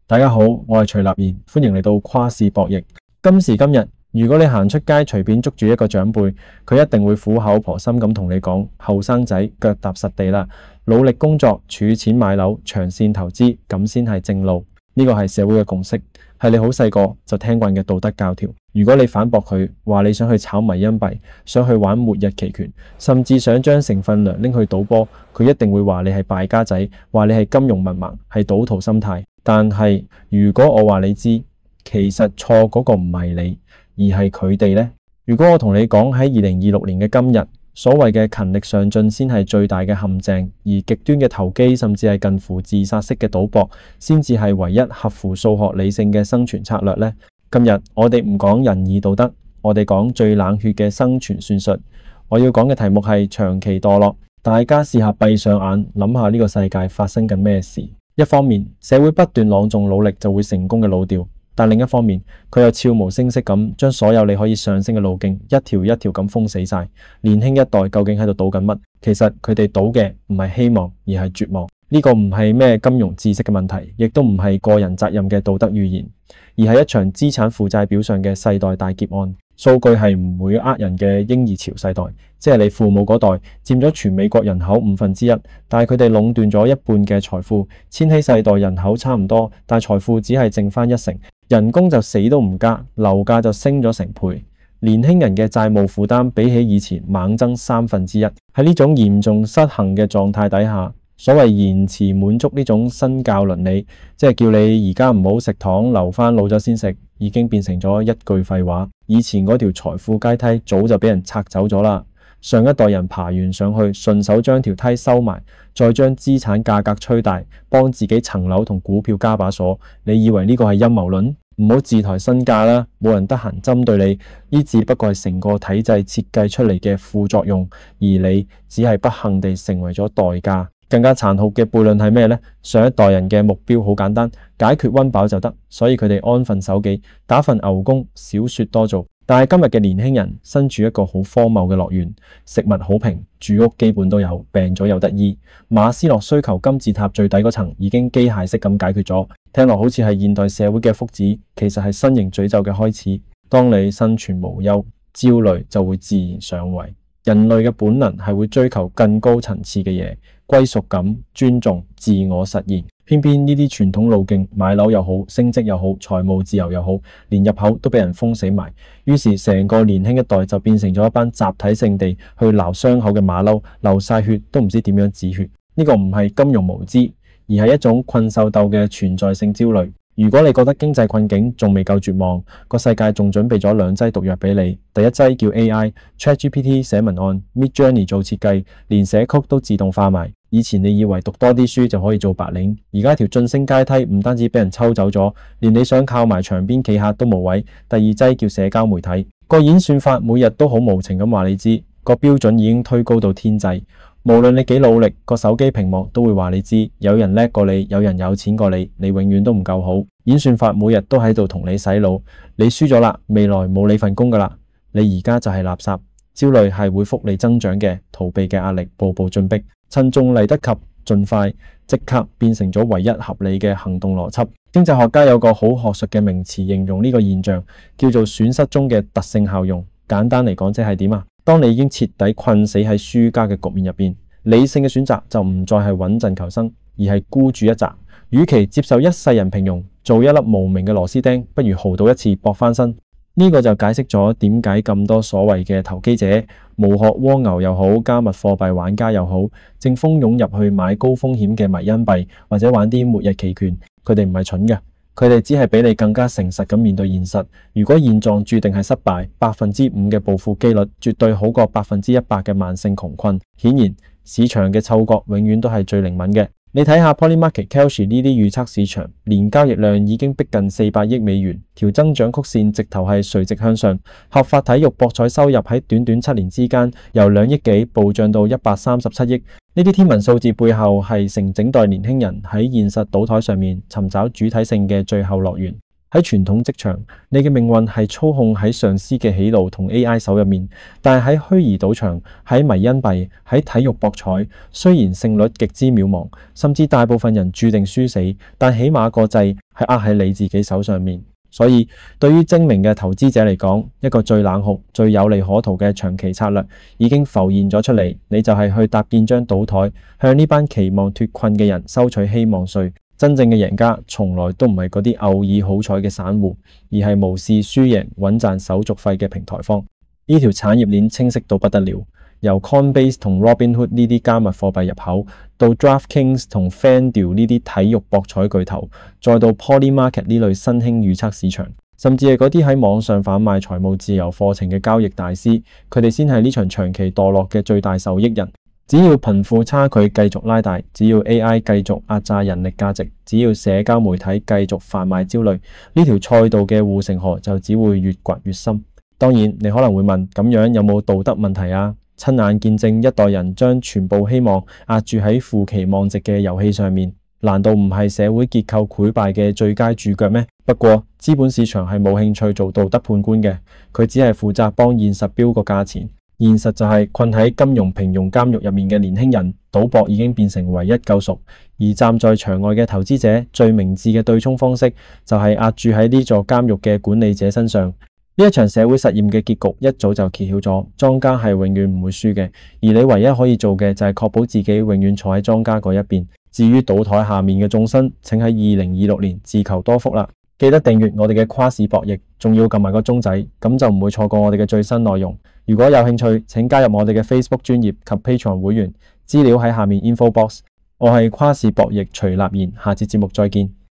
大家好，我係徐立賢，歡迎嚟到跨市博弈。今時今日，如果你行出街隨便捉住一個長輩，佢一定會苦口婆心咁同你講：後生仔腳踏實地啦，努力工作，儲錢買樓，長線投資，咁先係正路。呢個係社會嘅共識，係你好細個就聽慣嘅道德教條。如果你反駁佢，話你想去炒迷因幣，想去玩末日期權，甚至想將成份糧拎去賭波，佢一定會話你係敗家仔，話你係金融文盲，係賭徒心態。但係如果我話你知，其實錯嗰個唔係你，而係佢哋呢？如果我同你講喺2026年嘅今日，所謂嘅勤力上進先係最大嘅陷阱，而極端嘅投機甚至係近乎自殺式嘅賭博，先至係唯一合乎數學理性嘅生存策略呢？今日我哋唔講仁義道德，我哋講最冷血嘅生存算術。我要講嘅題目係長期墮落。大家試下閉上眼諗下呢個世界發生緊咩事。一方面，社會不斷朗誦努力就會成功嘅老調，但另一方面，佢又悄無聲息咁將所有你可以上升嘅路徑一條一條咁封死晒。年輕一代究竟喺度賭緊乜？其實佢哋賭嘅唔係希望，而係絕望。呢個唔係咩金融知識嘅問題，亦都唔係個人責任嘅道德預言，而係一場資產負債表上嘅世代大劫案。數據係唔會呃人嘅嬰兒潮世代，即係你父母嗰代佔咗全美國人口1/5，但係佢哋壟斷咗一半嘅財富。千禧世代人口差唔多，但係財富只係剩翻1成，人工就死都唔加，樓價就升咗成倍。年輕人嘅債務負擔比起以前猛增1/3。喺呢種嚴重失衡嘅狀態底下，所謂延遲滿足呢種新教倫理，即係叫你而家唔好食糖，留翻老咗先食，已經變成咗一句廢話。以前嗰條財富階梯早就俾人拆走咗啦，上一代人爬完上去，順手將條梯收埋，再將資產價格吹大，幫自己層樓同股票加把鎖。你以為呢個係陰謀論？唔好自抬身價啦，冇人得閒針對你，呢只不過係成個體制設計出嚟嘅副作用，而你只係不幸地成為咗代價。更加殘酷嘅悖論係咩呢？上一代人嘅目標好簡單，解決溫飽就得，所以佢哋安分守己，打份牛工，少說多做。但係今日嘅年輕人身處一個好荒謬嘅樂園，食物好平，住屋基本都有，病咗有得醫。馬斯洛需求金字塔最底嗰層已經機械式咁解決咗，聽落好似係現代社會嘅福祉，其實係新型詛咒嘅開始。當你生存無憂，焦慮就會自然上位。人類嘅本能係會追求更高層次嘅嘢，歸屬感、尊重、自我實現。偏偏呢啲傳統路徑，買樓又好，升職又好，財務自由又好，連入口都俾人封死埋。於是成個年輕一代就變成咗一班集體性地去鬧傷口嘅馬騮，流晒血都唔知點樣止血。呢個唔係金融無知，而係一種困獸鬥嘅存在性焦慮。如果你覺得經濟困境仲未夠絕望，個世界仲準備咗2劑毒藥俾你。第一劑叫 AI，ChatGPT 寫文案，Midjourney 做設計，連寫曲都自動化埋。以前你以為讀多啲書就可以做白領，而家條晉升階梯唔單止俾人抽走咗，連你想靠埋牆邊企下都冇位。第二劑叫社交媒體，個演算法每日都好無情咁話你知，個標準已經推高到天際。無論你幾努力，個手機屏幕都會話你知，有人叻過你，有人有錢過你，你永遠都唔夠好。演算法每日都喺度同你洗腦，你輸咗啦，未來冇你份工噶啦，你而家就係垃圾。焦慮係會複利增長嘅，逃避嘅壓力步步進逼，趁仲嚟得及，盡快即刻變成咗唯一合理嘅行動邏輯。經濟學家有個好學術嘅名詞形容呢個現象，叫做損失中嘅特性效用。簡單嚟講，即係點啊？當你已經徹底困死喺輸家嘅局面入邊，理性嘅選擇就唔再係穩陣求生，而係孤注一擲。與其接受一世人平庸，做一粒無名嘅螺絲釘，不如豪賭一次搏翻身。呢個就解釋咗點解咁多所謂嘅投機者、無殼蝸牛又好，加密貨幣玩家又好，正蜂擁入去買高風險嘅迷因幣或者玩啲末日期權。佢哋唔係蠢嘅，佢哋只係比你更加誠實咁面對現實。如果現狀注定係失敗，5%嘅暴富機率絕對好過100%嘅慢性窮困。顯然，市場嘅嗅覺永遠都係最靈敏嘅。你睇下 Polymarket、Kalshi 呢啲預測市場，年交易量已經逼近400億美元，條增長曲線直頭係垂直向上。合法體育博彩收入喺短短7年之間，由2億幾暴漲到137億。呢啲天文數字背後係成整代年輕人喺現實賭台上面尋找主體性嘅最後樂園。喺傳統職場，你嘅命運係操控喺上司嘅喜怒同 AI 手入面，但係喺虛擬賭場、喺迷因幣、喺體育博彩，雖然勝率極之渺茫，甚至大部分人注定輸死，但起碼個掣係握喺你自己手上面。所以，對於精明嘅投資者嚟講，一個最冷酷、最有利可圖嘅長期策略已經浮現咗出嚟，你就係去搭建張賭台，向呢班期望脫困嘅人收取希望稅。真正嘅贏家從來都唔係嗰啲偶爾好彩嘅散戶，而係無視輸贏、穩賺手續費嘅平台方。呢條產業鏈清晰到不得了。由 Coinbase 同 Robinhood 呢啲加密貨幣入口，到 DraftKings 同 FanDuel 呢啲體育博彩巨頭，再到 Polymarket 呢類新興預測市場，甚至係嗰啲喺網上販賣財務自由課程嘅交易大師，佢哋先係呢場長期墮落嘅最大受益人。只要貧富差距繼續拉大，只要 AI 繼續壓榨人力價值，只要社交媒體繼續販賣焦慮，呢條賽道嘅護城河就只會越掘越深。當然，你可能會問，咁樣有冇道德問題啊？親眼見證一代人將全部希望壓住喺負期望值嘅遊戲上面，難道唔係社會結構潰敗嘅最佳主角咩？不過資本市場係冇興趣做道德判官嘅，佢只係負責幫現實標個價錢。現實就係困喺金融平庸監獄入面嘅年輕人，賭博已經變成唯一救贖。而站在場外嘅投資者，最明智嘅對沖方式就係壓住喺呢座監獄嘅管理者身上。呢一場社會實驗嘅結局一早就揭曉咗，莊家係永遠唔會輸嘅，而你唯一可以做嘅就係確保自己永遠坐喺莊家嗰一邊。至於賭台下面嘅眾生，請喺2026年自求多福啦！記得訂閱我哋嘅跨市博弈，仲要撳埋個鐘仔，咁就唔會錯過我哋嘅最新內容。如果有興趣，請加入我哋嘅 Facebook 專頁及 Patreon 會員，資料喺下面 info box。我係跨市博弈徐立言，下次節目再見。